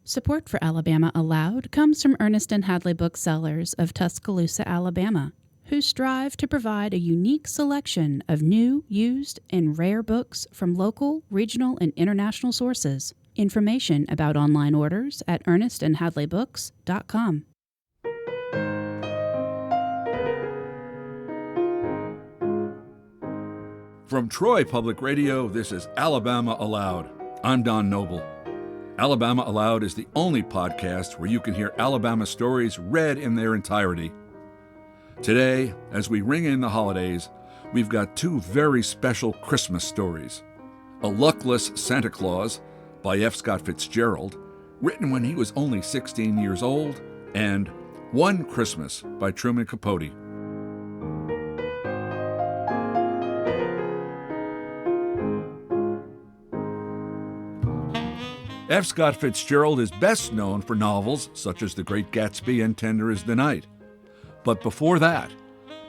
Support for Alabama Aloud comes from Ernest and Hadley Booksellers of Tuscaloosa, Alabama, who strive to provide a unique selection of new, used, and rare books from local, regional, and international sources. Information about online orders at ernestandhadleybooks.com. From Troy Public Radio, this is Alabama Aloud. I'm Don Noble. Alabama Aloud is the only podcast where you can hear Alabama stories read in their entirety. Today, as we ring in the holidays, we've got two very special Christmas stories. A Luckless Santa Claus by F. Scott Fitzgerald, written when he was only 16 years old, and One Christmas by Truman Capote. F. Scott Fitzgerald is best known for novels such as The Great Gatsby and Tender is the Night. But before that,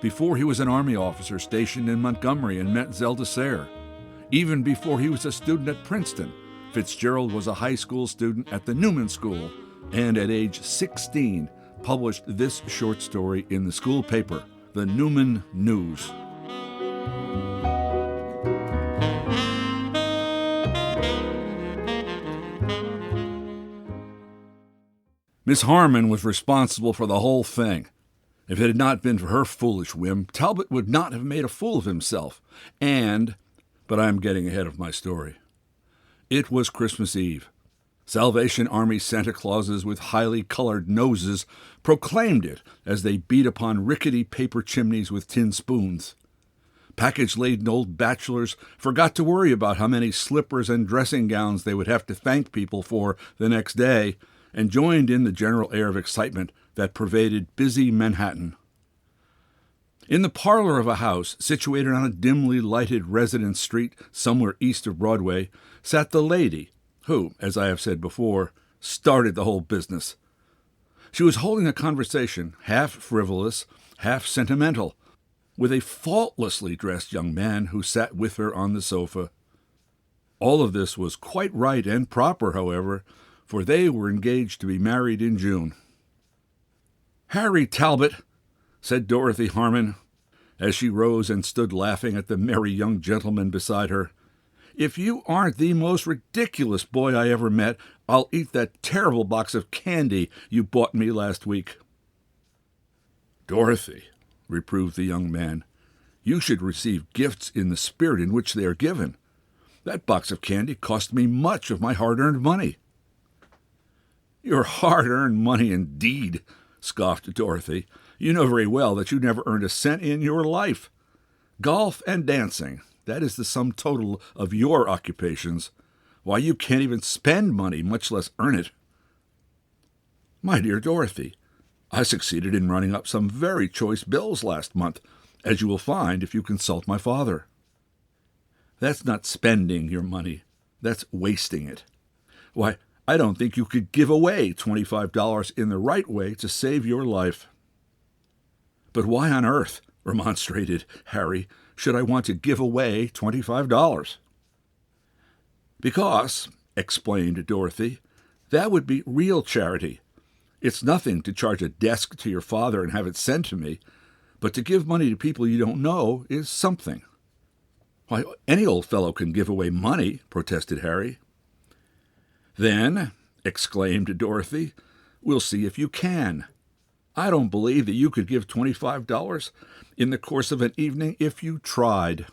before he was an Army officer stationed in Montgomery and met Zelda Sayre, even before he was a student at Princeton, Fitzgerald was a high school student at the Newman School, and at age 16 published this short story in the school paper, the Newman News. Miss Harmon was responsible for the whole thing. If it had not been for her foolish whim, Talbot would not have made a fool of himself. But I'm getting ahead of my story. It was Christmas Eve. Salvation Army Santa Clauses with highly colored noses proclaimed it as they beat upon rickety paper chimneys with tin spoons. Package-laden old bachelors forgot to worry about how many slippers and dressing gowns they would have to thank people for the next day, and joined in the general air of excitement that pervaded busy Manhattan. In the parlor of a house situated on a dimly lighted residence street somewhere east of Broadway sat the lady who, as I have said before, started the whole business. She was holding a conversation, half frivolous, half sentimental, with a faultlessly dressed young man who sat with her on the sofa. All of this was quite right and proper, however, for they were engaged to be married in June. "Harry Talbot," said Dorothy Harmon, as she rose and stood laughing at the merry young gentleman beside her, "if you aren't the most ridiculous boy I ever met, I'll eat that terrible box of candy you bought me last week." "Dorothy," reproved the young man, "you should receive gifts in the spirit in which they are given. That box of candy cost me much of my hard-earned money." "Your hard-earned money, indeed," scoffed Dorothy. "You know very well that you never earned a cent in your life. Golf and dancing, that is the sum total of your occupations. Why, you can't even spend money, much less earn it." "My dear Dorothy, I succeeded in running up some very choice bills last month, as you will find if you consult my father." "That's not spending your money. That's wasting it. Why, I don't think you could give away $25 in the right way to save your life." "But why on earth," remonstrated Harry, "should I want to give away $25? "Because," explained Dorothy, "that would be real charity. It's nothing to charge a desk to your father and have it sent to me, but to give money to people you don't know is something." "Why, any old fellow can give away money," protested Harry. "Then," exclaimed Dorothy, "we'll see if you can. I don't believe that you could give $25 in the course of an evening if you tried."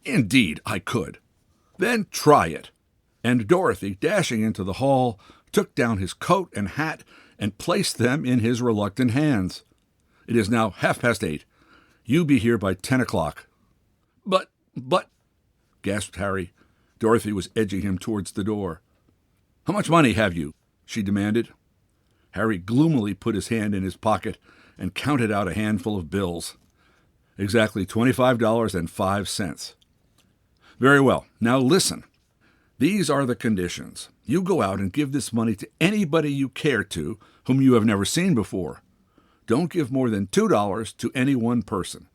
"Indeed, I could." "Then try it." And Dorothy, dashing into the hall, took down his coat and hat and placed them in his reluctant hands. "It is now 8:30. You be here by 10 o'clock. But, gasped Harry. Dorothy was edging him towards the door. "How much money have you?" she demanded. Harry gloomily put his hand in his pocket and counted out a handful of bills. Exactly $25.05. "Very well. Now listen. These are the conditions. You go out and give this money to anybody you care to, whom you have never seen before. Don't give more than $2 to any one person.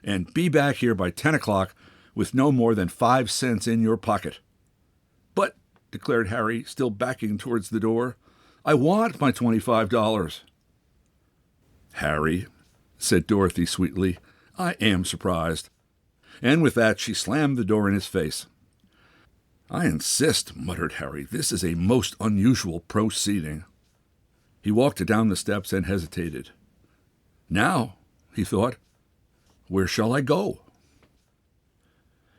And be back here by 10 o'clock with no more than 5 cents in your pocket." "But," declared Harry, still backing towards the door, I want my $25. Harry, said Dorothy sweetly, I am surprised. And with that she slammed the door in his face. I insist, muttered Harry. This is a most unusual proceeding. He walked down the steps and hesitated. Now, he thought, where shall I go?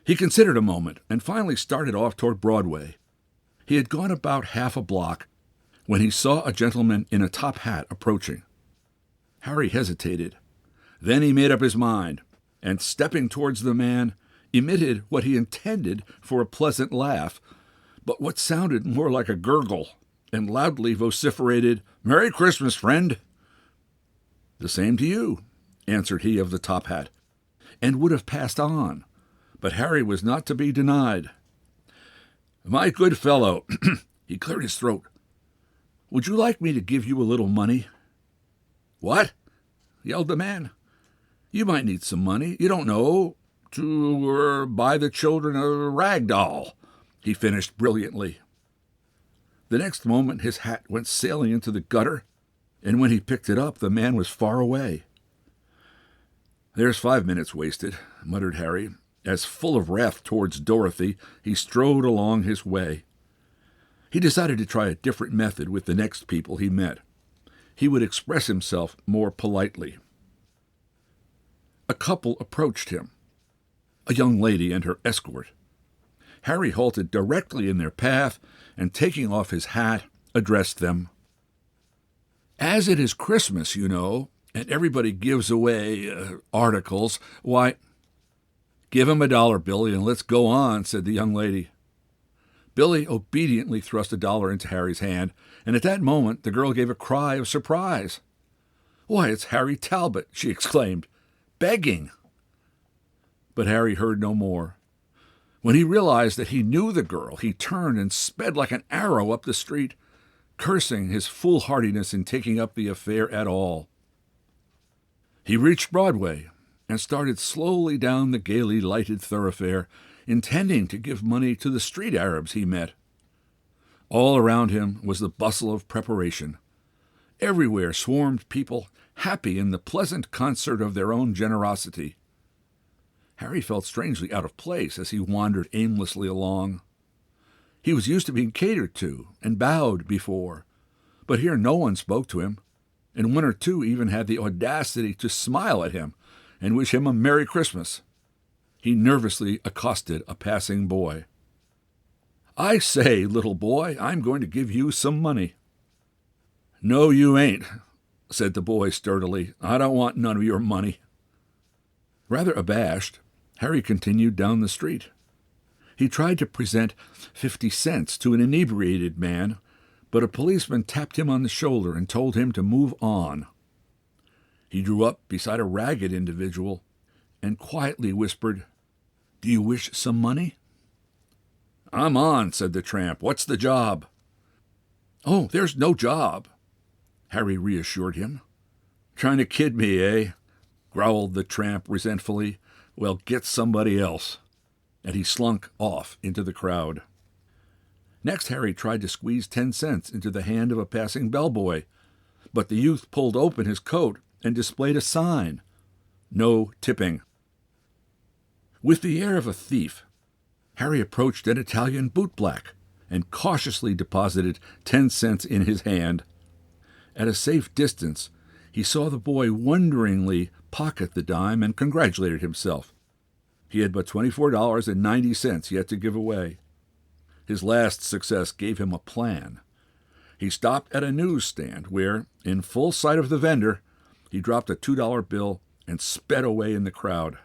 He considered a moment and finally started off toward Broadway. He had gone about half a block when he saw a gentleman in a top hat approaching. Harry hesitated. Then he made up his mind, and stepping towards the man, emitted what he intended for a pleasant laugh, but what sounded more like a gurgle, and loudly vociferated, Merry Christmas, friend! The same to you, answered he of the top hat, and would have passed on, but Harry was not to be denied. My good fellow, he cleared his throat, would you like me to give you a little money? What? Yelled the man. You might need some money, you don't know, to buy the children a rag doll, he finished brilliantly. The next moment his hat went sailing into the gutter, and when he picked it up, the man was far away. There's 5 minutes wasted, muttered Harry, as full of wrath towards Dorothy, he strode along his way. He decided to try a different method with the next people he met. He would express himself more politely. A couple approached him, a young lady and her escort. Harry halted directly in their path, and taking off his hat, addressed them. As it is Christmas, you know, and everybody gives away articles, why, give him $1, Billy, and let's go on, said the young lady. Billy obediently thrust $1 into Harry's hand, and at that moment the girl gave a cry of surprise. Why, it's Harry Talbot, she exclaimed, begging. But Harry heard no more. When he realized that he knew the girl, he turned and sped like an arrow up the street, cursing his foolhardiness in taking up the affair at all. He reached Broadway and started slowly down the gaily lighted thoroughfare, intending to give money to the street Arabs he met. All around him was the bustle of preparation. Everywhere swarmed people, happy in the pleasant concert of their own generosity. Harry felt strangely out of place as he wandered aimlessly along. He was used to being catered to and bowed before, but here no one spoke to him, and one or two even had the audacity to smile at him and wish him a Merry Christmas. He nervously accosted a passing boy. I say, little boy, I'm going to give you some money. No, you ain't, said the boy sturdily. I don't want none of your money. Rather abashed, Harry continued down the street. He tried to present 50 cents to an inebriated man, but a policeman tapped him on the shoulder and told him to move on. He drew up beside a ragged individual and quietly whispered, Do you wish some money? I'm on, said the tramp. What's the job? Oh, there's no job, Harry reassured him. Trying to kid me, eh? Growled the tramp resentfully. Well, get somebody else. And he slunk off into the crowd. Next, Harry tried to squeeze 10 cents into the hand of a passing bellboy, but the youth pulled open his coat and displayed a sign, No tipping. With the air of a thief, Harry approached an Italian bootblack and cautiously deposited 10 cents in his hand. At a safe distance, he saw the boy wonderingly pocket the dime and congratulated himself. He had but $24.90 yet to give away. His last success gave him a plan. He stopped at a newsstand where, in full sight of the vendor, he dropped a $2 bill and sped away in the crowd.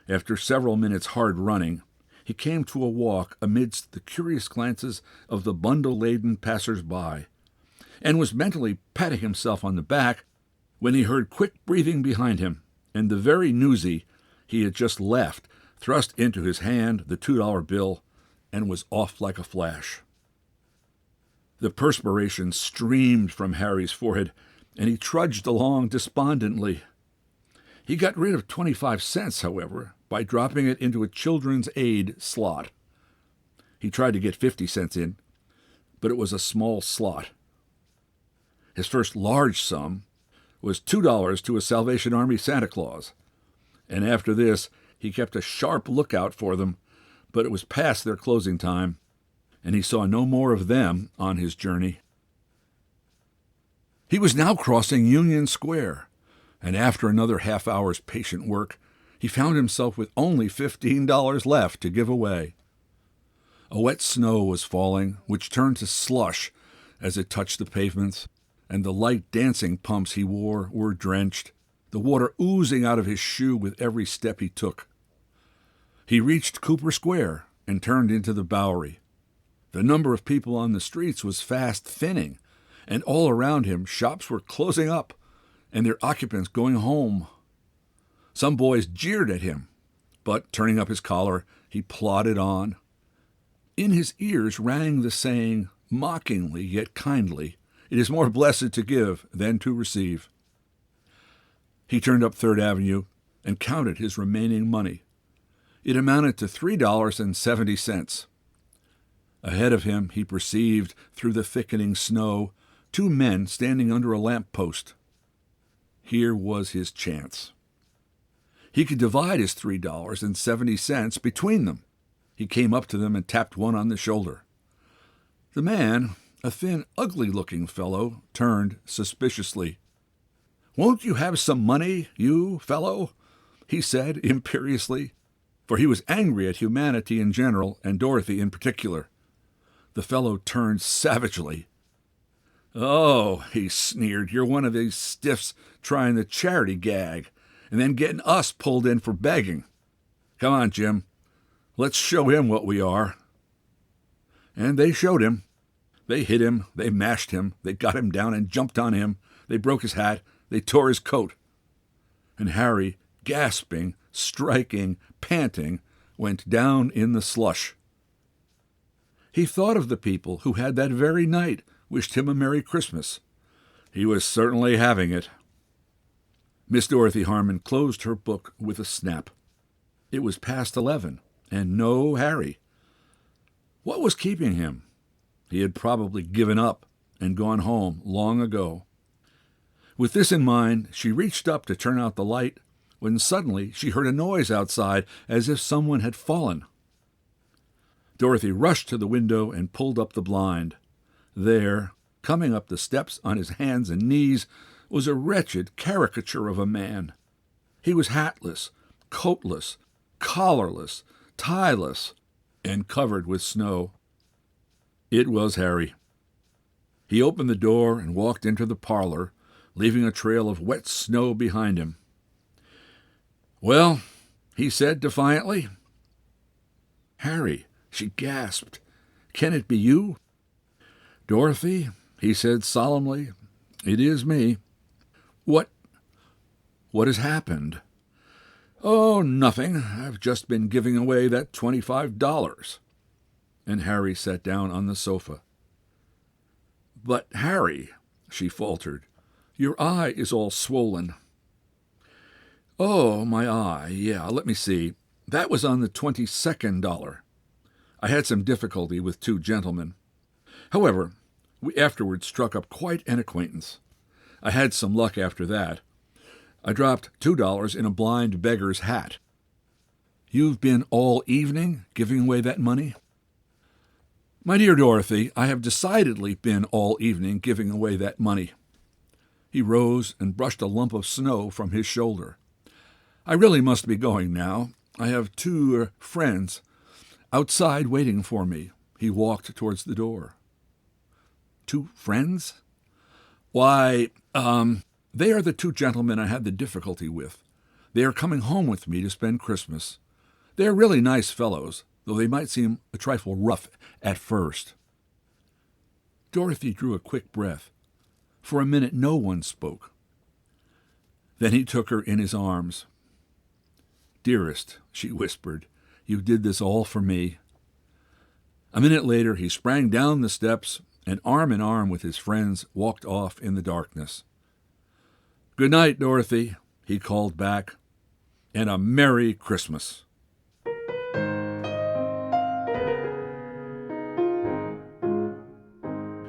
After several minutes' hard running, he came to a walk amidst the curious glances of the bundle-laden passers-by, and was mentally patting himself on the back when he heard quick breathing behind him, and the very newsie he had just left thrust into his hand the $2 bill and was off like a flash. The perspiration streamed from Harry's forehead, and he trudged along despondently. He got rid of 25 cents, however, by dropping it into a children's aid slot. He tried to get 50 cents in, but it was a small slot. His first large sum was $2 to a Salvation Army Santa Claus, and after this he kept a sharp lookout for them, but it was past their closing time, and he saw no more of them on his journey. He was now crossing Union Square, and after another half-hour's patient work, he found himself with only $15 left to give away. A wet snow was falling, which turned to slush as it touched the pavements, and the light dancing pumps he wore were drenched, the water oozing out of his shoe with every step he took. He reached Cooper Square and turned into the Bowery. The number of people on the streets was fast thinning, and all around him shops were closing up and their occupants going home. Some boys jeered at him, but turning up his collar, he plodded on. In his ears rang the saying, mockingly yet kindly, "It is more blessed to give than to receive." He turned up 3rd Avenue and counted his remaining money. It amounted to $3.70. Ahead of him he perceived, through the thickening snow, 2 men standing under a lamp-post. Here was his chance. He could divide his $3.70 between them. He came up to them and tapped one on the shoulder. The man, a thin, ugly-looking fellow, turned suspiciously. "Won't you have some money, you fellow?" he said imperiously, for he was angry at humanity in general and Dorothy in particular. The fellow turned savagely. "Oh," he sneered, "you're one of these stiffs trying the charity gag and then getting us pulled in for begging. Come on, Jim. Let's show him what we are." And they showed him. They hit him, they mashed him, they got him down and jumped on him, they broke his hat, they tore his coat. And Harry, gasping, striking, panting, went down in the slush. He thought of the people who had that very night wished him a Merry Christmas. He was certainly having it. Miss Dorothy Harmon closed her book with a snap. It was past 11, and no Harry. What was keeping him? He had probably given up and gone home long ago. With this in mind, she reached up to turn out the light, when suddenly she heard a noise outside as if someone had fallen. Dorothy rushed to the window and pulled up the blind. There, coming up the steps on his hands and knees, was a wretched caricature of a man. He was hatless, coatless, collarless, tieless, and covered with snow. It was Harry. He opened the door and walked into the parlor, leaving a trail of wet snow behind him. "Well," he said defiantly. "Harry," she gasped, "can it be you?" "Dorothy," he said solemnly, "it is me." What has happened?" "Oh, nothing. I've just been giving away that $25. And Harry sat down on the sofa. "But, Harry," she faltered, "your eye is all swollen." "Oh, my eye, yeah, let me see. That was on the $22nd. I had some difficulty with 2 gentlemen. However, we afterwards struck up quite an acquaintance. I had some luck after that. I dropped $2 in a blind beggar's hat." "You've been all evening giving away that money?" "My dear Dorothy, I have decidedly been all evening giving away that money." He rose and brushed a lump of snow from his shoulder. "I really must be going now. I have 2 friends outside waiting for me." He walked towards the door. "2 friends?" "Why, they are the 2 gentlemen I had the difficulty with. They are coming home with me to spend Christmas. They are really nice fellows, though they might seem a trifle rough at first." Dorothy drew a quick breath. For a minute no one spoke. Then he took her in his arms. "Dearest," she whispered, "you did this all for me." A minute later he sprang down the steps and arm in arm with his friends walked off in the darkness. "Good night, Dorothy," he called back, "and a Merry Christmas."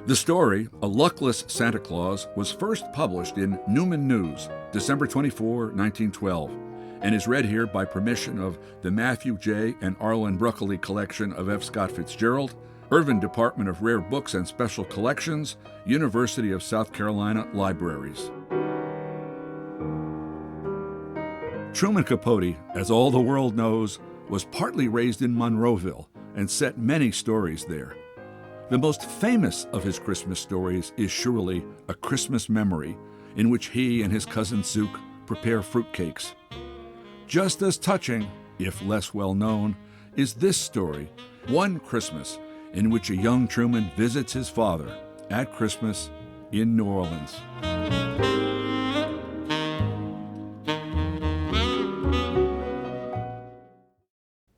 The story, A Luckless Santa Claus, was first published in Newman News, December 24, 1912, and is read here by permission of the Matthew J. and Arlyn Bruccoli collection of F. Scott Fitzgerald, Irvin Department of Rare Books and Special Collections, University of South Carolina Libraries. Truman Capote, as all the world knows, was partly raised in Monroeville and set many stories there. The most famous of his Christmas stories is surely A Christmas Memory, in which he and his cousin Zook prepare fruitcakes. Just as touching, if less well known, is this story, One Christmas, in which a young Truman visits his father at Christmas in New Orleans.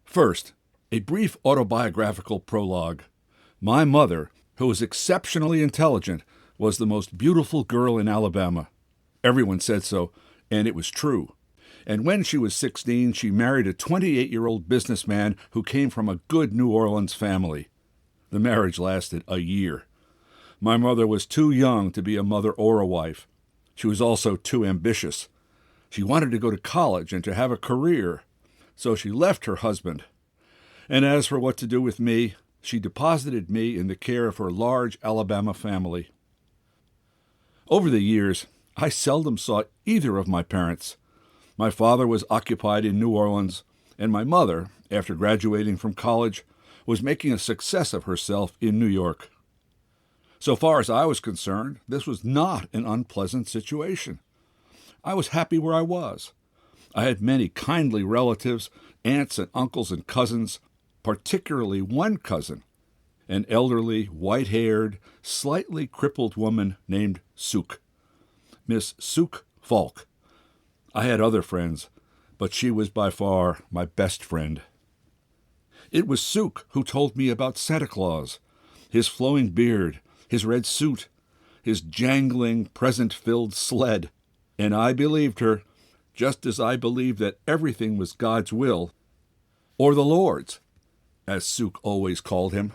First, a brief autobiographical prologue. My mother, who was exceptionally intelligent, was the most beautiful girl in Alabama. Everyone said so, and it was true. And when she was 16, she married a 28-year-old businessman who came from a good New Orleans family. The marriage lasted a year. My mother was too young to be a mother or a wife. She was also too ambitious. She wanted to go to college and to have a career. So she left her husband. And as for what to do with me, she deposited me in the care of her large Alabama family. Over the years, I seldom saw either of my parents. My father was occupied in New Orleans, and my mother, after graduating from college, was making a success of herself in New York. So far as I was concerned, this was not an unpleasant situation. I was happy where I was. I had many kindly relatives, aunts and uncles and cousins, particularly one cousin, an elderly, white-haired, slightly crippled woman named Sook, Miss Sook Falk. I had other friends, but she was by far my best friend. It was Sook who told me about Santa Claus, his flowing beard, his red suit, his jangling, present-filled sled, and I believed her, just as I believed that everything was God's will, or the Lord's, as Sook always called him.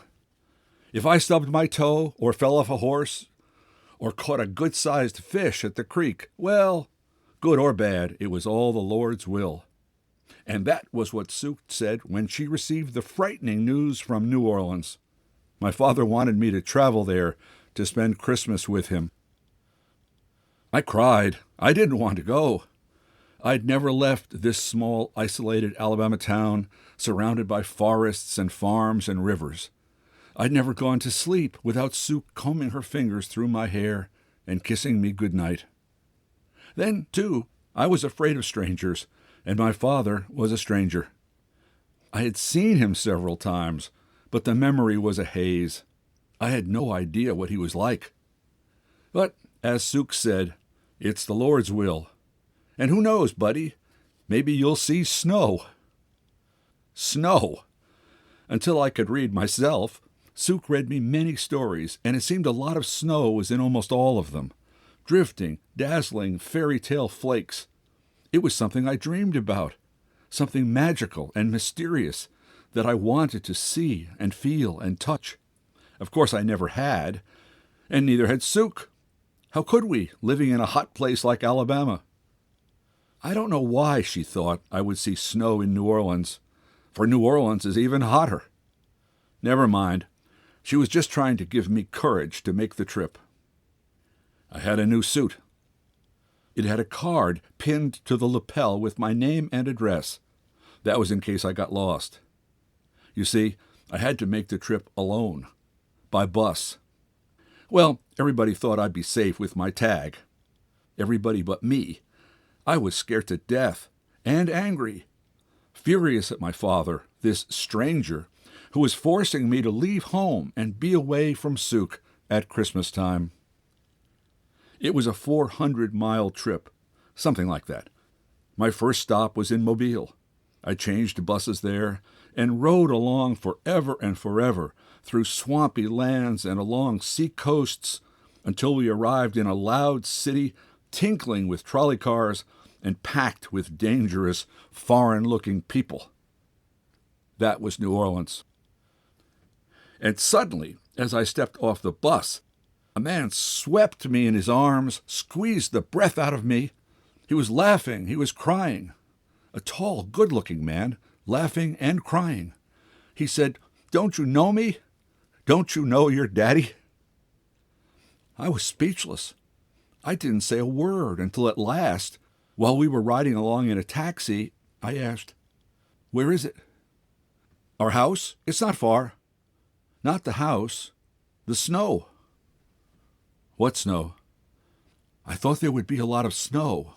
If I stubbed my toe, or fell off a horse, or caught a good-sized fish at the creek, well, good or bad, it was all the Lord's will. And that was what Sook said when she received the frightening news from New Orleans. My father wanted me to travel there to spend Christmas with him. I cried. I didn't want to go. I'd never left this small, isolated Alabama town, surrounded by forests and farms and rivers. I'd never gone to sleep without Sook combing her fingers through my hair and kissing me good night. Then, too, I was afraid of strangers, and my father was a stranger. I had seen him several times, but the memory was a haze. I had no idea what he was like. But, as Sook said, it's the Lord's will. And who knows, buddy? Maybe you'll see snow. Snow! Until I could read myself, Sook read me many stories, and it seemed a lot of snow was in almost all of them. Drifting, dazzling fairy tale flakes. It was something I dreamed about, something magical and mysterious that I wanted to see and feel and touch. Of course I never had, and neither had Sook. How could we, living in a hot place like Alabama? I don't know why she thought I would see snow in New Orleans, for New Orleans is even hotter. Never mind. She was just trying to give me courage to make the trip. I had a new suit. It had a card pinned to the lapel with my name and address. That was in case I got lost. You see, I had to make the trip alone, by bus. Well, everybody thought I'd be safe with my tag. Everybody but me. I was scared to death and angry, furious at my father, this stranger, who was forcing me to leave home and be away from Sook at Christmas time. It was a 400-mile trip, something like that. My first stop was in Mobile. I changed buses there and rode along forever and forever through swampy lands and along sea coasts until we arrived in a loud city tinkling with trolley cars and packed with dangerous, foreign-looking people. That was New Orleans. And suddenly, as I stepped off the bus, A man swept me in his arms, squeezed the breath out of me. He was laughing, he was crying. A tall, good-looking man, laughing and crying. He said, "Don't you know me? Don't you know your daddy?" I was speechless. I didn't say a word until at last, while we were riding along in a taxi, I asked, "Where is it?" "Our house? It's not far." "Not the house. The snow." "What snow?" "I thought there would be a lot of snow."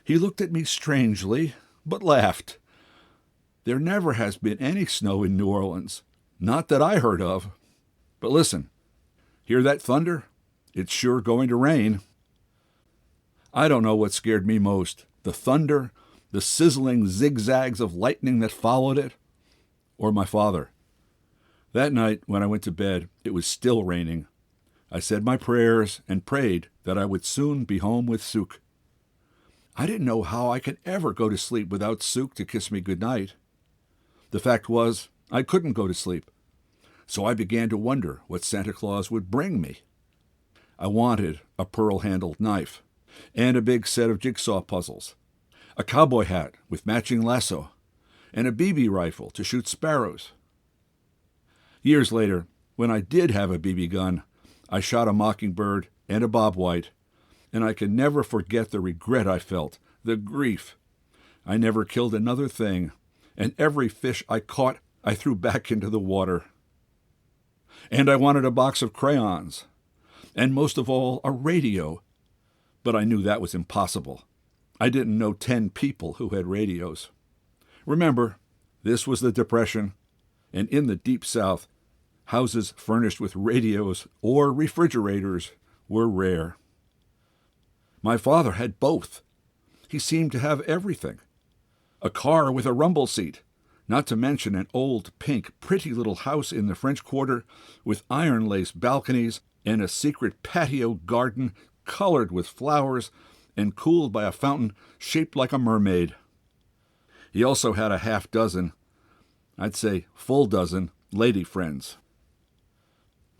He looked at me strangely, but laughed. "There never has been any snow in New Orleans. Not that I heard of. But listen, hear that thunder? It's sure going to rain." I don't know what scared me most, the thunder, the sizzling zigzags of lightning that followed it, or my father. That night, when I went to bed, it was still raining. I said my prayers and prayed that I would soon be home with Sook. I didn't know how I could ever go to sleep without Sook to kiss me good night. The fact was, I couldn't go to sleep. So I began to wonder what Santa Claus would bring me. I wanted a pearl-handled knife, and a big set of jigsaw puzzles, a cowboy hat with matching lasso, and a BB rifle to shoot sparrows. Years later, when I did have a BB gun, I shot a mockingbird and a bobwhite, and I can never forget the regret I felt, the grief. I never killed another thing, and every fish I caught I threw back into the water. And I wanted a box of crayons, and most of all, a radio. But I knew that was impossible. I didn't know 10 people who had radios. Remember, this was the Depression, and in the Deep South, houses furnished with radios or refrigerators were rare. My father had both. He seemed to have everything. A car with a rumble seat, not to mention an old, pink, pretty little house in the French Quarter with iron-lace balconies and a secret patio garden colored with flowers and cooled by a fountain shaped like a mermaid. He also had a half dozen, I'd say full dozen, lady friends.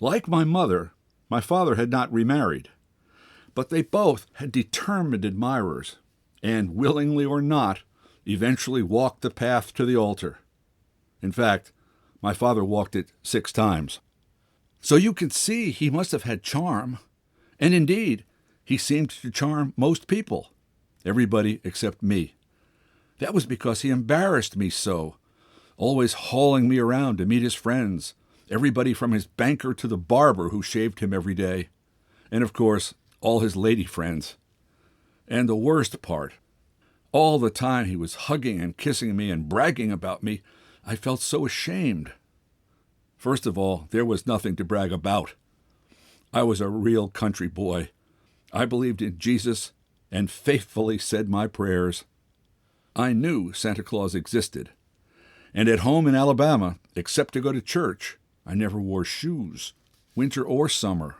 Like my mother, my father had not remarried, but they both had determined admirers, and willingly or not, eventually walked the path to the altar. In fact, my father walked it 6 times. So you can see he must have had charm, and indeed, he seemed to charm most people, everybody except me. That was because he embarrassed me so, always hauling me around to meet his friends, everybody from his banker to the barber who shaved him every day, and of course, all his lady friends. And the worst part, all the time he was hugging and kissing me and bragging about me, I felt so ashamed. First of all, there was nothing to brag about. I was a real country boy. I believed in Jesus and faithfully said my prayers. I knew Santa Claus existed. And at home in Alabama, except to go to church, I never wore shoes, winter or summer.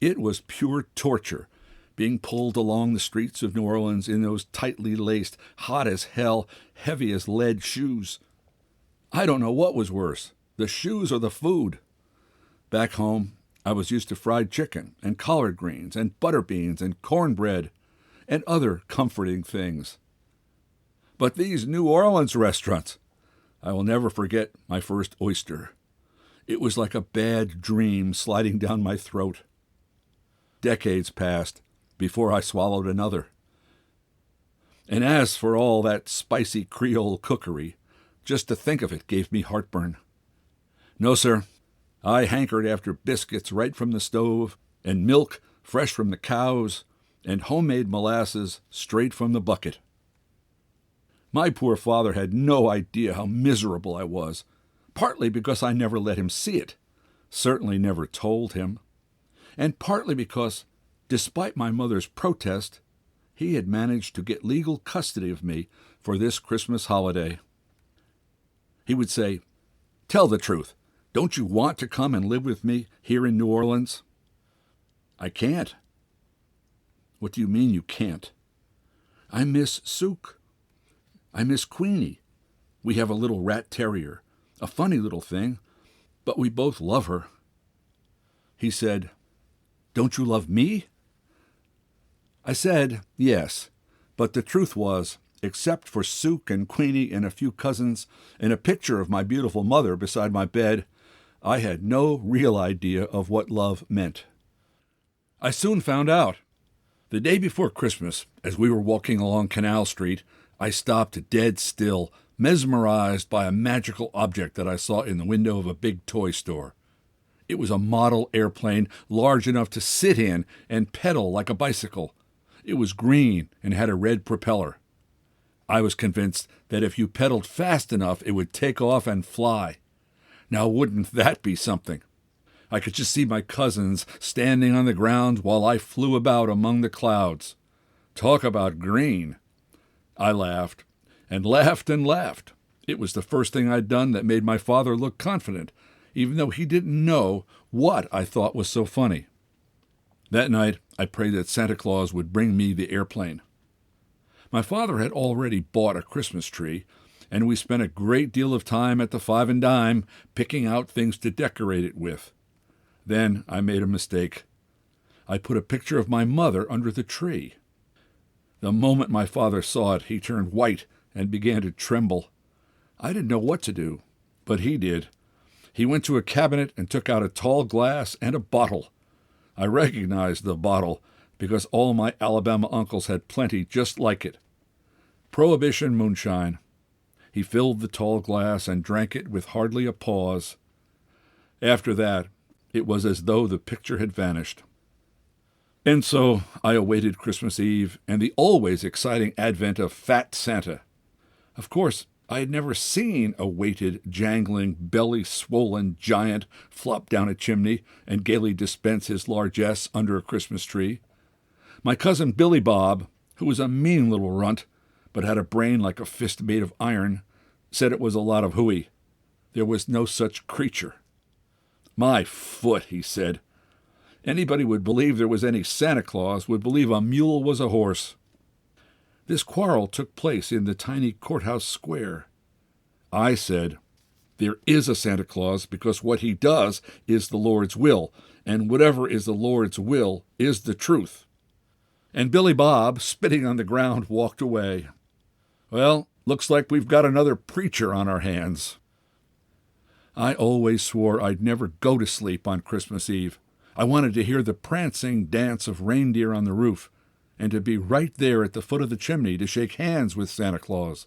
It was pure torture, being pulled along the streets of New Orleans in those tightly laced, hot as hell, heavy as lead shoes. I don't know what was worse, the shoes or the food. Back home, I was used to fried chicken and collard greens and butter beans and cornbread and other comforting things. But these New Orleans restaurants, I will never forget my first oyster. It was like a bad dream sliding down my throat. Decades passed before I swallowed another. And as for all that spicy Creole cookery, just to think of it gave me heartburn. No, sir, I hankered after biscuits right from the stove, and milk fresh from the cows, and homemade molasses straight from the bucket. My poor father had no idea how miserable I was, partly because I never let him see it, certainly never told him, and partly because, despite my mother's protest, he had managed to get legal custody of me for this Christmas holiday. He would say, "Tell the truth. Don't you want to come and live with me here in New Orleans?" "I can't." "What do you mean you can't?" "I miss Sook. I miss Queenie. We have a little rat terrier, a funny little thing, but we both love her." He said, "Don't you love me?" I said, yes, but the truth was, except for Sook and Queenie and a few cousins and a picture of my beautiful mother beside my bed, I had no real idea of what love meant. I soon found out. The day before Christmas, as we were walking along Canal Street, I stopped dead still, mesmerized by a magical object that I saw in the window of a big toy store. It was a model airplane large enough to sit in and pedal like a bicycle. It was green and had a red propeller. I was convinced that if you pedaled fast enough, it would take off and fly. Now, wouldn't that be something? I could just see my cousins standing on the ground while I flew about among the clouds. Talk about green. I laughed, and laughed and laughed. It was the first thing I'd done that made my father look confident, even though he didn't know what I thought was so funny. That night, I prayed that Santa Claus would bring me the airplane. My father had already bought a Christmas tree, and we spent a great deal of time at the Five and Dime picking out things to decorate it with. Then I made a mistake. I put a picture of my mother under the tree. The moment my father saw it, he turned white and began to tremble. I didn't know what to do, but he did. He went to a cabinet and took out a tall glass and a bottle. I recognized the bottle because all my Alabama uncles had plenty just like it. Prohibition moonshine. He filled the tall glass and drank it with hardly a pause. After that, it was as though the picture had vanished. And so I awaited Christmas Eve and the always exciting advent of Fat Santa. Of course, I had never seen a weighted, jangling, belly-swollen giant flop down a chimney and gaily dispense his largesse under a Christmas tree. My cousin Billy Bob, who was a mean little runt, but had a brain like a fist made of iron, said it was a lot of hooey. There was no such creature. "My foot," he said. "Anybody would believe there was any Santa Claus would believe a mule was a horse." This quarrel took place in the tiny courthouse square. I said, "There is a Santa Claus because what he does is the Lord's will, and whatever is the Lord's will is the truth." And Billy Bob, spitting on the ground, walked away. Well, looks like we've got another preacher on our hands. I always swore I'd never go to sleep on Christmas Eve. I wanted to hear the prancing dance of reindeer on the roof, and to be right there at the foot of the chimney to shake hands with Santa Claus.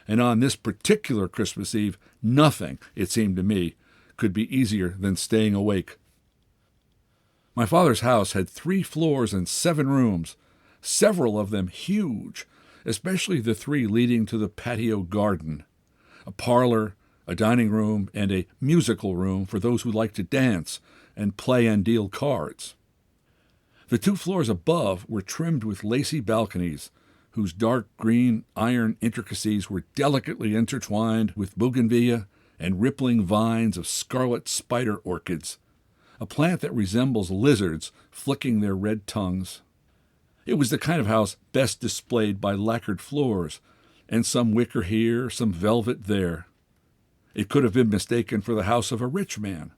And on this particular Christmas Eve, nothing, it seemed to me, could be easier than staying awake. My father's house had 3 floors and 7 rooms, several of them huge, especially the 3 leading to the patio garden, a parlor, a dining room, and a musical room for those who like to dance and play and deal cards. The 2 floors above were trimmed with lacy balconies, whose dark green iron intricacies were delicately intertwined with bougainvillea and rippling vines of scarlet spider orchids, a plant that resembles lizards flicking their red tongues. It was the kind of house best displayed by lacquered floors, and some wicker here, some velvet there. It could have been mistaken for the house of a rich man.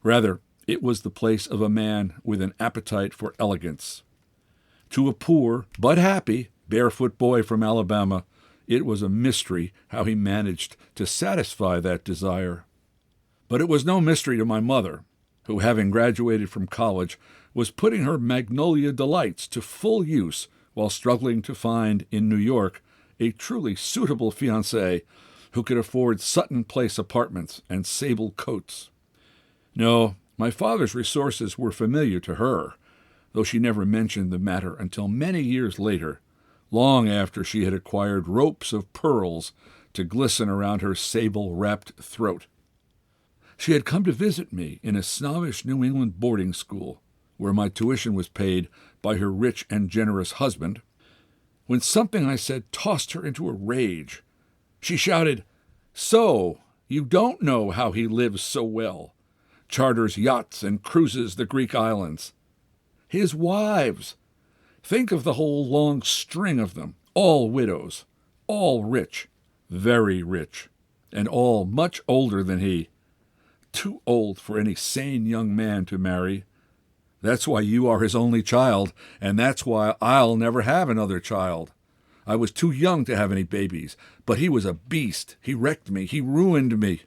Rather, it was the place of a man with an appetite for elegance. To a poor, but happy, barefoot boy from Alabama, it was a mystery how he managed to satisfy that desire. But it was no mystery to my mother, who, having graduated from college, was putting her Magnolia delights to full use while struggling to find in New York a truly suitable fiancé who could afford Sutton Place apartments and sable coats. No, my father's resources were familiar to her, though she never mentioned the matter until many years later, long after she had acquired ropes of pearls to glisten around her sable-wrapped throat. She had come to visit me in a snobbish New England boarding school, where my tuition was paid by her rich and generous husband, when something I said tossed her into a rage. She shouted, "So, you don't know how he lives so well. Charters yachts and cruises the Greek islands. His wives! Think of the whole long string of them, all widows, all rich, very rich, and all much older than he. too old for any sane young man to marry. That's why you are his only child, and that's why I'll never have another child. I was too young to have any babies, but he was a beast. He wrecked me. He ruined me.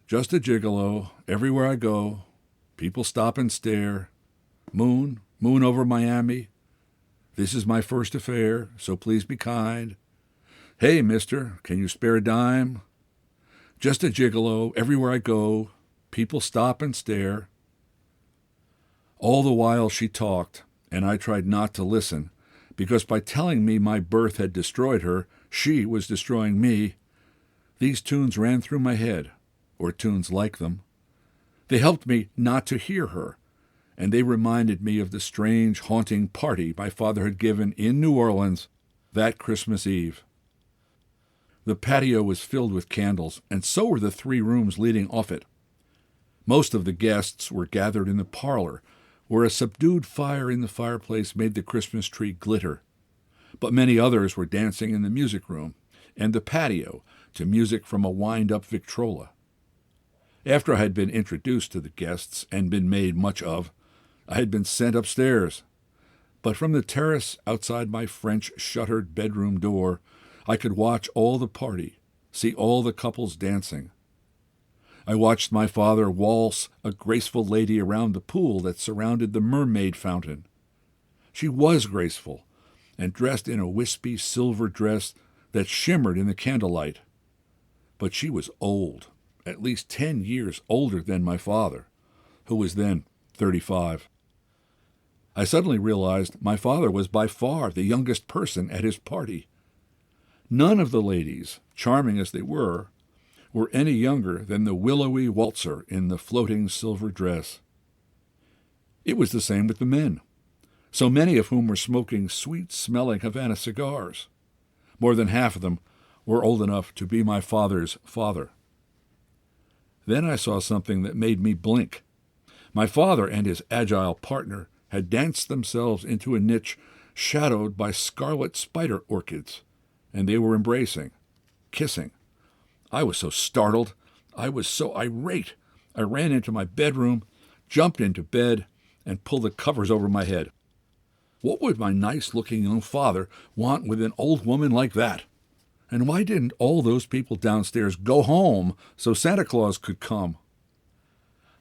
Just a gigolo. Everywhere I go, people stop and stare. Moon over Miami. This is my first affair, so please be kind. Hey, mister, can you spare a dime? Just a gigolo. Everywhere I go, people stop and stare. All the while she talked, and I tried not to listen, because by telling me my birth had destroyed her, she was destroying me. These tunes ran through my head, or tunes like them. They helped me not to hear her, and they reminded me of the strange, haunting party my father had given in New Orleans that Christmas Eve. The patio was filled with candles, and so were the 3 rooms leading off it. Most of the guests were gathered in the parlor, where a subdued fire in the fireplace made the Christmas tree glitter. But many others were dancing in the music room and the patio to music from a wind-up Victrola. After I had been introduced to the guests and been made much of, I had been sent upstairs. But from the terrace outside my French-shuttered bedroom door, I could watch all the party, see all the couples dancing. I watched my father waltz a graceful lady around the pool that surrounded the mermaid fountain. She was graceful, and dressed in a wispy silver dress that shimmered in the candlelight. But she was old, at least 10 years older than my father, who was then 35. I suddenly realized my father was by far the youngest person at his party. None of the ladies, charming as they were any younger than the willowy waltzer in the floating silver dress. It was the same with the men, so many of whom were smoking sweet-smelling Havana cigars. More than half of them were old enough to be my father's father. Then I saw something that made me blink. My father and his agile partner had danced themselves into a niche shadowed by scarlet spider orchids, and they were embracing, kissing. I was so startled. I was so irate. I ran into my bedroom, jumped into bed, and pulled the covers over my head. What would my nice-looking young father want with an old woman like that? And why didn't all those people downstairs go home so Santa Claus could come?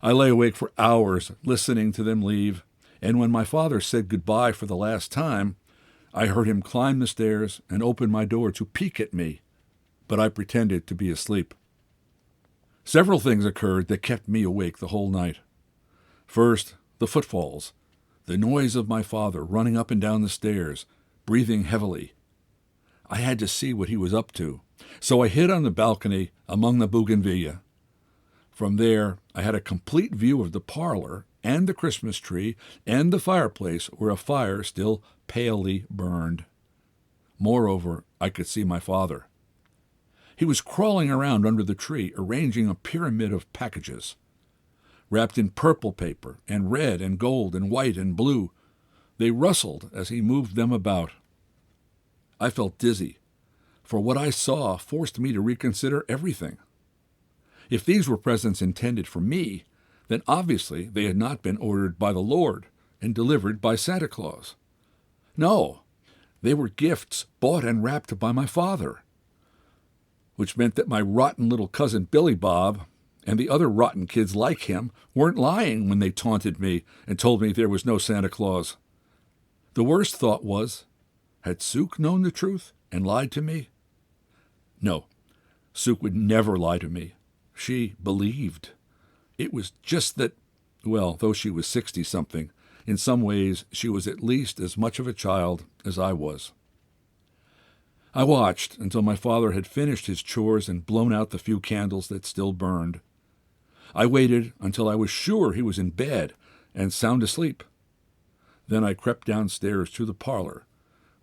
I lay awake for hours listening to them leave, and when my father said goodbye for the last time, I heard him climb the stairs and open my door to peek at me, but I pretended to be asleep. Several things occurred that kept me awake the whole night. First, the footfalls, the noise of my father running up and down the stairs, breathing heavily. I had to see what he was up to, so I hid on the balcony among the bougainvillea. From there, I had a complete view of the parlor and the Christmas tree and the fireplace where a fire still palely burned. Moreover, I could see my father. He was crawling around under the tree, arranging a pyramid of packages, wrapped in purple paper and red and gold and white and blue. They rustled as he moved them about. I felt dizzy, for what I saw forced me to reconsider everything. If these were presents intended for me, then obviously they had not been ordered by the Lord and delivered by Santa Claus. No, they were gifts bought and wrapped by my father, which meant that my rotten little cousin Billy Bob and the other rotten kids like him weren't lying when they taunted me and told me there was no Santa Claus. The worst thought was, had Sook known the truth and lied to me? No, Sook would never lie to me. She believed. It was just that, well, though she was 60-something, in some ways she was at least as much of a child as I was. I watched until my father had finished his chores and blown out the few candles that still burned. I waited until I was sure he was in bed and sound asleep. Then I crept downstairs to the parlor,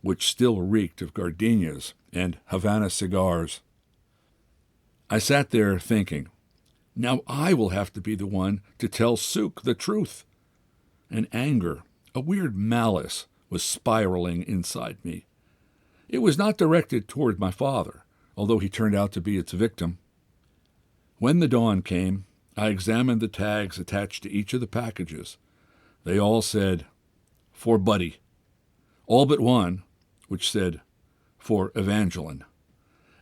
which still reeked of gardenias and Havana cigars. I sat there thinking, now I will have to be the one to tell Sook the truth. And anger, a weird malice, was spiraling inside me. It was not directed toward my father, although he turned out to be its victim. When the dawn came, I examined the tags attached to each of the packages. They all said, "For Buddy." All but one, which said, "For Evangeline."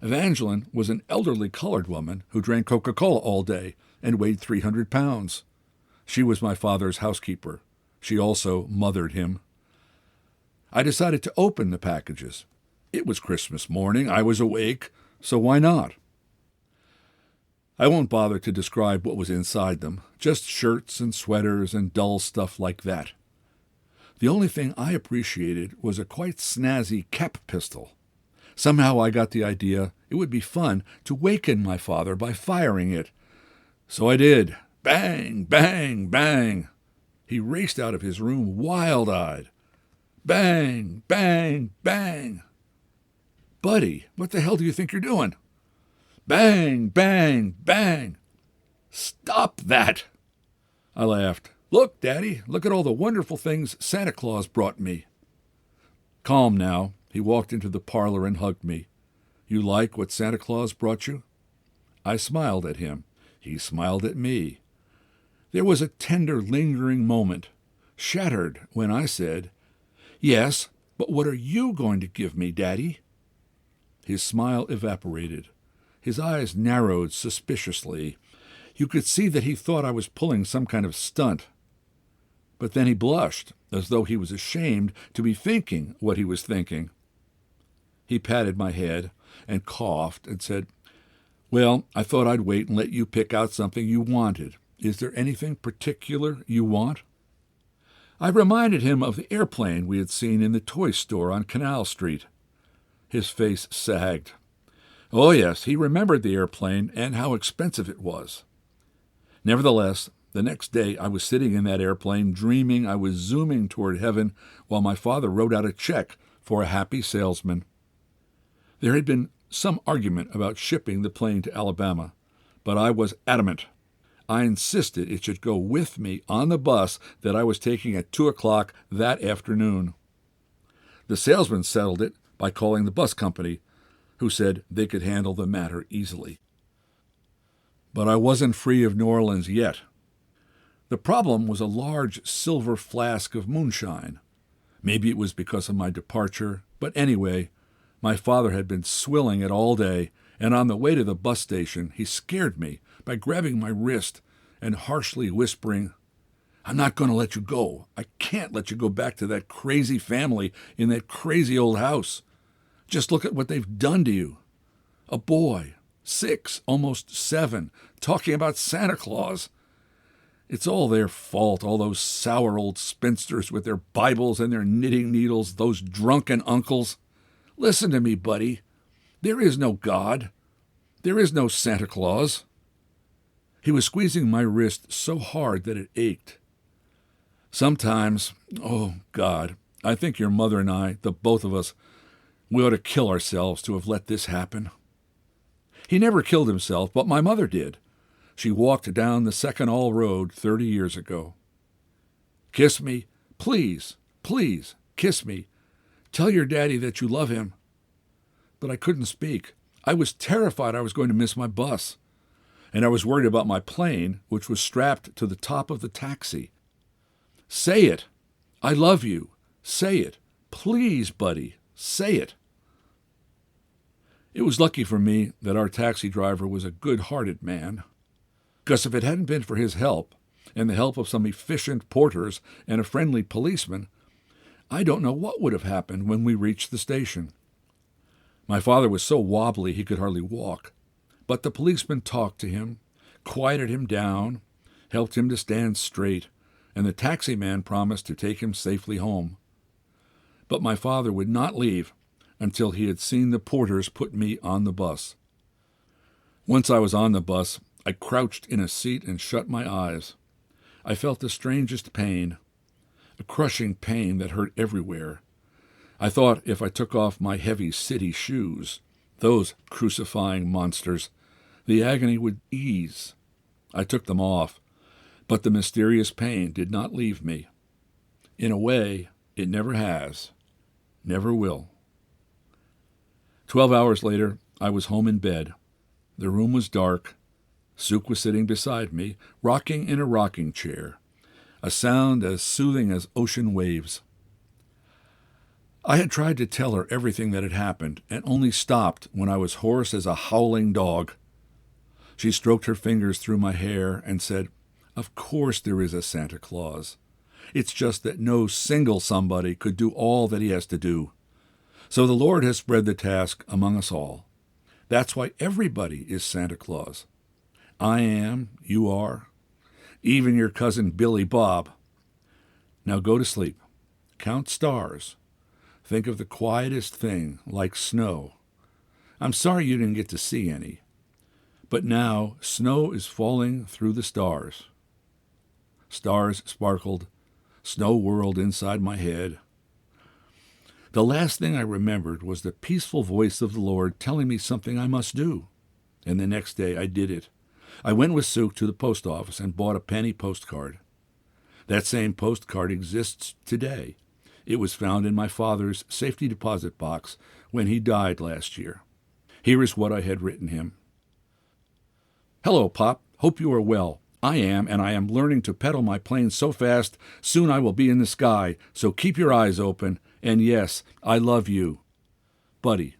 Evangeline was an elderly colored woman who drank Coca-Cola all day and weighed 300 pounds. She was my father's housekeeper. She also mothered him. I decided to open the packages. It was Christmas morning. I was awake, so why not? I won't bother to describe what was inside them, just shirts and sweaters and dull stuff like that. The only thing I appreciated was a quite snazzy cap pistol. Somehow I got the idea it would be fun to waken my father by firing it. So I did. Bang, bang, bang. He raced out of his room wild-eyed. Bang, bang, bang. "Buddy, what the hell do you think you're doing?" Bang, bang, bang. "Stop that!" I laughed. "Look, Daddy, look at all the wonderful things Santa Claus brought me." Calm now, he walked into the parlor and hugged me. "You like what Santa Claus brought you?" I smiled at him. He smiled at me. There was a tender, lingering moment, shattered when I said, "Yes, but what are you going to give me, Daddy?" His smile evaporated. His eyes narrowed suspiciously. You could see that he thought I was pulling some kind of stunt. But then he blushed, as though he was ashamed to be thinking what he was thinking. He patted my head and coughed and said, "Well, I thought I'd wait and let you pick out something you wanted. Is there anything particular you want?" I reminded him of the airplane we had seen in the toy store on Canal Street. His face sagged. Oh, yes, he remembered the airplane and how expensive it was. Nevertheless, the next day I was sitting in that airplane dreaming I was zooming toward heaven while my father wrote out a check for a happy salesman. There had been some argument about shipping the plane to Alabama, but I was adamant. I insisted it should go with me on the bus that I was taking at 2:00 that afternoon. The salesman settled it by calling the bus company, who said they could handle the matter easily. But I wasn't free of New Orleans yet. The problem was a large silver flask of moonshine. Maybe it was because of my departure, but anyway, my father had been swilling it all day, and on the way to the bus station he scared me by grabbing my wrist and harshly whispering, "I'm not going to let you go. I can't let you go back to that crazy family in that crazy old house. Just look at what they've done to you. A boy, 6, almost 7, talking about Santa Claus. It's all their fault, all those sour old spinsters with their Bibles and their knitting needles, those drunken uncles. Listen to me, buddy. There is no God. There is no Santa Claus." He was squeezing my wrist so hard that it ached. Sometimes, oh, God, I think your mother and I, the both of us, we ought to kill ourselves to have let this happen. He never killed himself, but my mother did. She walked down the Second All Road 30 years ago. "Kiss me, please, please, kiss me. Tell your daddy that you love him." But I couldn't speak. I was terrified I was going to miss my bus. And I was worried about my plane, which was strapped to the top of the taxi. "Say it. I love you. Say it. Please, buddy, say it." It was lucky for me that our taxi driver was a good-hearted man, because if it hadn't been for his help, and the help of some efficient porters and a friendly policeman, I don't know what would have happened when we reached the station. My father was so wobbly he could hardly walk, but the policeman talked to him, quieted him down, helped him to stand straight, and the taxi man promised to take him safely home. But my father would not leave until he had seen the porters put me on the bus. Once I was on the bus, I crouched in a seat and shut my eyes. I felt the strangest pain, a crushing pain that hurt everywhere. I thought if I took off my heavy city shoes, those crucifying monsters, the agony would ease. I took them off, but the mysterious pain did not leave me. In a way, it never has, never will. 12 hours later, I was home in bed. The room was dark. Suk was sitting beside me, rocking in a rocking chair, a sound as soothing as ocean waves. I had tried to tell her everything that had happened, and only stopped when I was hoarse as a howling dog. She stroked her fingers through my hair and said, "Of course there is a Santa Claus. It's just that no single somebody could do all that he has to do. So the Lord has spread the task among us all. That's why everybody is Santa Claus. I am, you are, even your cousin Billy Bob. Now go to sleep. Count stars. Think of the quietest thing, like snow. I'm sorry you didn't get to see any. But now snow is falling through the stars." Stars sparkled. Snow whirled inside my head. The last thing I remembered was the peaceful voice of the Lord telling me something I must do. And the next day I did it. I went with Suk to the post office and bought a penny postcard. That same postcard exists today. It was found in my father's safety deposit box when he died last year. Here is what I had written him. "Hello, Pop. Hope you are well. I am, and I am learning to pedal my plane so fast, soon I will be in the sky, so keep your eyes open. And yes, I love you. Buddy."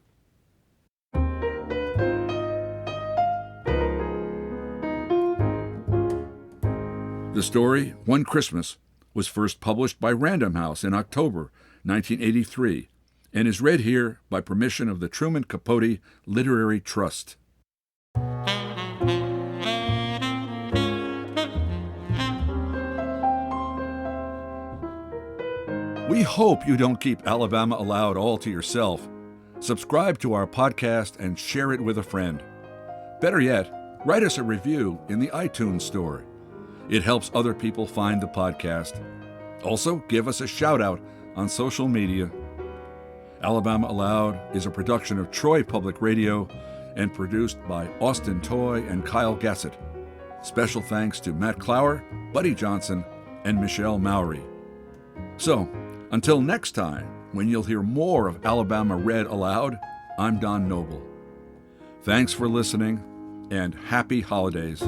The story, One Christmas, was first published by Random House in October 1983 and is read here by permission of the Truman Capote Literary Trust. We hope you don't keep Alabama Aloud all to yourself. Subscribe to our podcast and share it with a friend. Better yet, write us a review in the iTunes store. It helps other people find the podcast. Also, give us a shout-out on social media. Alabama Aloud is a production of Troy Public Radio and produced by Austin Toy and Kyle Gassett. Special thanks to Matt Clower, Buddy Johnson, and Michelle Mowry. So, until next time, when you'll hear more of Alabama Read Aloud, I'm Don Noble. Thanks for listening, and happy holidays.